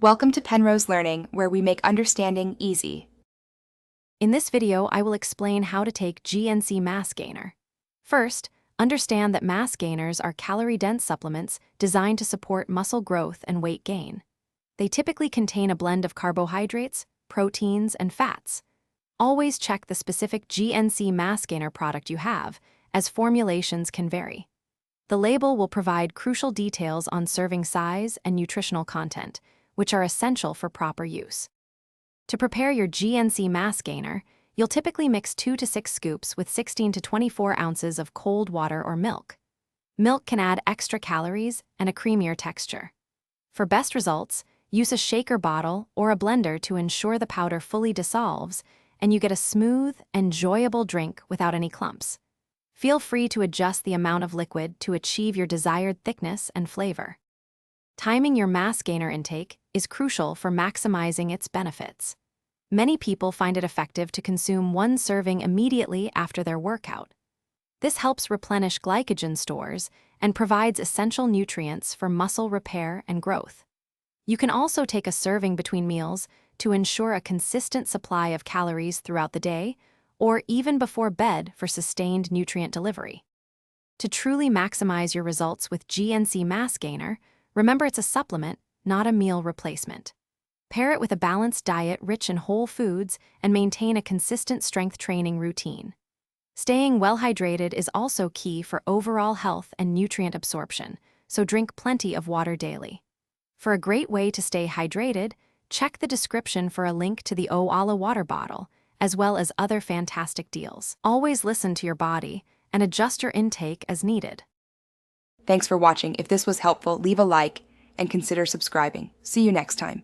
Welcome to Penrose Learning, where we make understanding easy. In this video, I will explain how to take GNC Mass Gainer. First, understand that mass gainers are calorie-dense supplements designed to support muscle growth and weight gain. They typically contain a blend of carbohydrates, proteins, and fats. Always check the specific GNC Mass Gainer product you have, as formulations can vary. The label will provide crucial details on serving size and nutritional content, which are essential for proper use. To prepare your GNC Mass Gainer, you'll typically mix 2 to 6 scoops with 16 to 24 ounces of cold water or milk. Milk can add extra calories and a creamier texture. For best results, use a shaker bottle or a blender to ensure the powder fully dissolves and you get a smooth, enjoyable drink without any clumps. Feel free to adjust the amount of liquid to achieve your desired thickness and flavor. Timing your mass gainer intake is crucial for maximizing its benefits. Many people find it effective to consume one serving immediately after their workout. This helps replenish glycogen stores and provides essential nutrients for muscle repair and growth. You can also take a serving between meals to ensure a consistent supply of calories throughout the day, or even before bed for sustained nutrient delivery. To truly maximize your results with GNC Mass Gainer, remember it's a supplement, not a meal replacement. Pair it with a balanced diet rich in whole foods and maintain a consistent strength training routine. Staying well hydrated is also key for overall health and nutrient absorption, so drink plenty of water daily. For a great way to stay hydrated, check the description for a link to the Oala water bottle, as well as other fantastic deals. Always listen to your body and adjust your intake as needed. Thanks for watching. If this was helpful, leave a like and consider subscribing. See you next time.